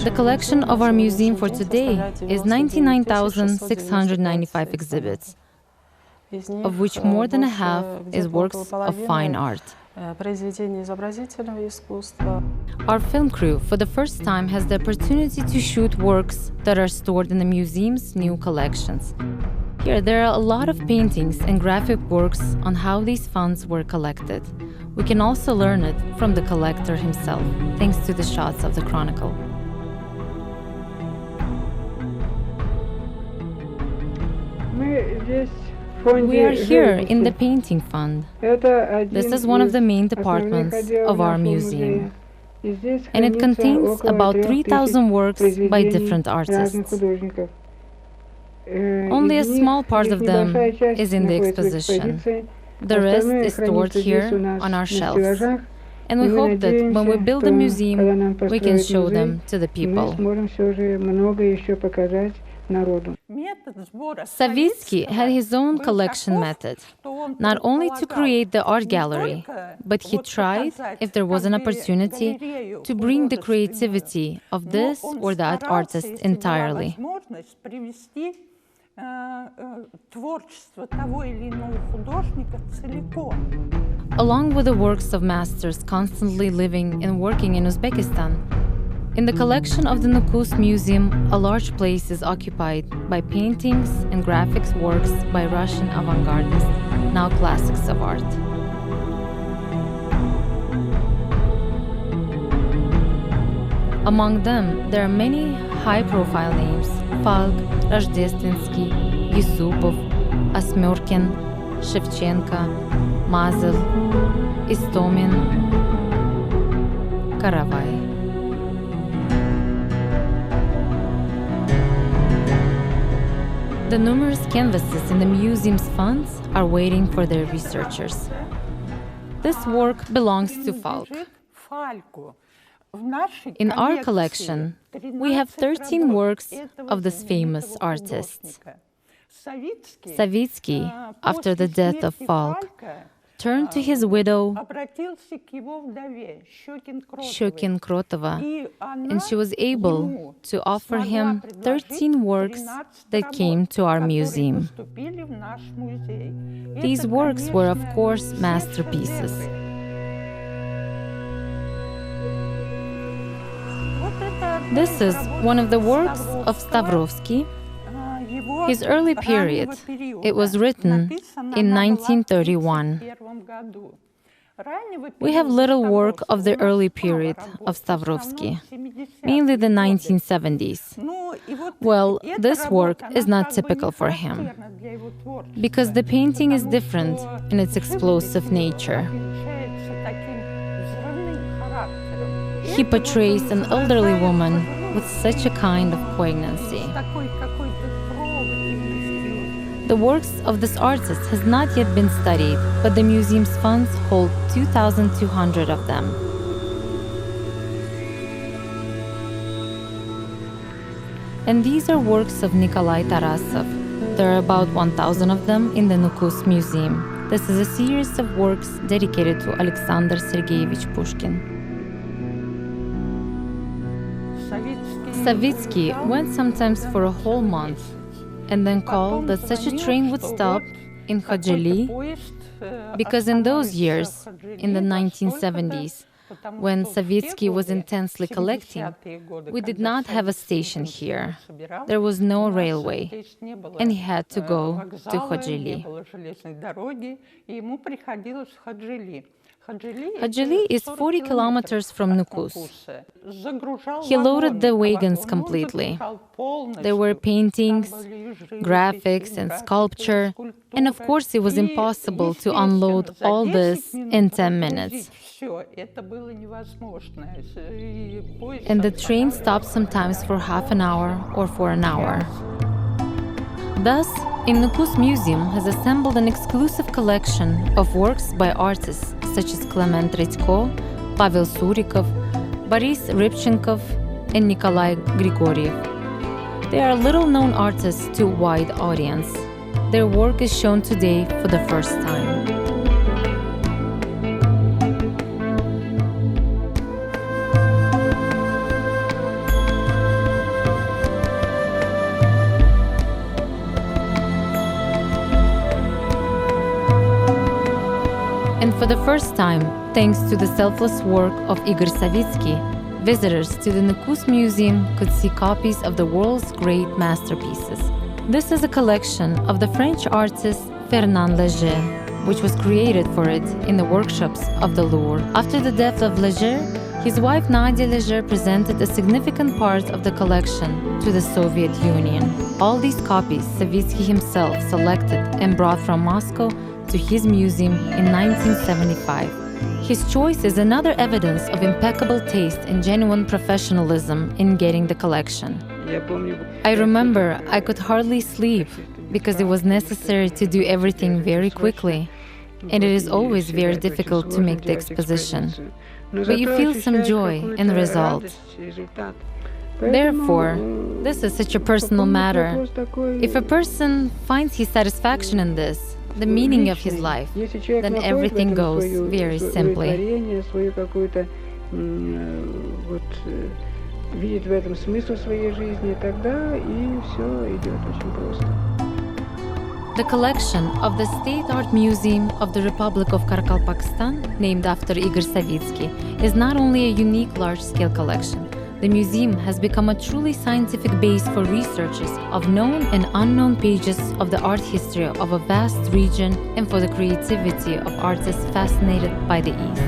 The collection of our museum for today is 99,695 exhibits, of which more than a half is works of fine art. Our film crew, for the first time, has the opportunity to shoot works that are stored in the museum's new collections. Here, there are a lot of paintings and graphic works on how these funds were collected. We can also learn it from the collector himself, thanks to the shots of the Chronicle. We are here in the painting fund. This is one of the main departments of our museum, and it contains about 3,000 works by different artists. Only a small part of them is in the exposition. The rest is stored here on our shelves. And we hope that when we build a museum, we can show them to the people. Savitskiy had his own collection method, not only to create the art gallery, but he tried, if there was an opportunity, to bring the creativity of this or that artist entirely. Along with the works of masters constantly living and working in Uzbekistan, in the collection of the Nukus Museum, a large place is occupied by paintings and graphics works by Russian avant-gardists, now classics of art. Among them, there are many high-profile names: Falk, Rождественский, Yusupov, Asmyrkin, Shevchenko, Mazel, Istomin, Karavai. The numerous canvases in the museum's funds are waiting for their researchers. This work belongs to Falk. In our collection, we have 13 works of this famous artist. Savitskiy, after the death of Falk, turned to his widow, Щекин-Кротова, and she was able to offer him 13 works that came to our museum. These works were, of course, masterpieces. This is one of the works of Stavrovsky, his early period. It was written in 1931. We have little work of the early period of Stavrovsky, mainly the 1970s. Well, this work is not typical for him, because the painting is different in its explosive nature. He portrays an elderly woman with such a kind of poignancy. The works of this artist has not yet been studied, but the museum's funds hold 2,200 of them. And these are works of Nikolai Tarasov. There are about 1,000 of them in the Nukus Museum. This is a series of works dedicated to Alexander Sergeyevich Pushkin. Savitskiy went sometimes for a whole month, and then called that such a train would stop in Khajeli, because in those years, in the 1970s, when Savitskiy was intensely collecting, we did not have a station here. There was no railway, and he had to go to Khajeli. Khajeli is 40 kilometers from Nukus. He loaded the wagons completely. There were paintings, graphics, and sculpture, and of course it was impossible to unload all this in 10 minutes. And the train stopped sometimes for half an hour or for an hour. Thus, in Nukus Museum has assembled an exclusive collection of works by artists such as Clement Redko, Pavel Surikov, Boris Rybchenkov, and Nikolai Grigoriev. They are little-known artists to a wide audience. Their work is shown today for the first time. And for the first time, thanks to the selfless work of Igor Savitskiy, visitors to the Nukus Museum could see copies of the world's great masterpieces. This is a collection of the French artist Fernand Léger, which was created for it in the workshops of the Louvre. After the death of Léger, his wife Nadia Léger presented a significant part of the collection to the Soviet Union. All these copies Savitskiy himself selected and brought from Moscow to his museum in 1975. His choice is another evidence of impeccable taste and genuine professionalism in getting the collection. I remember I could hardly sleep because it was necessary to do everything very quickly, and it is always very difficult to make the exposition. But you feel some joy in the result. Therefore, this is such a personal matter. If a person finds his satisfaction in this, the meaning of his life, then everything goes very simply. Видит в этом смысл своей жизни, тогда и все идет очень просто. The collection of the State Art Museum of the Republic of Karakalpakstan, named after Igor Savitskiy, is not only a unique large-scale collection. The museum has become a truly scientific base for researchers of known and unknown pages of the art history of a vast region and for the creativity of artists fascinated by the East.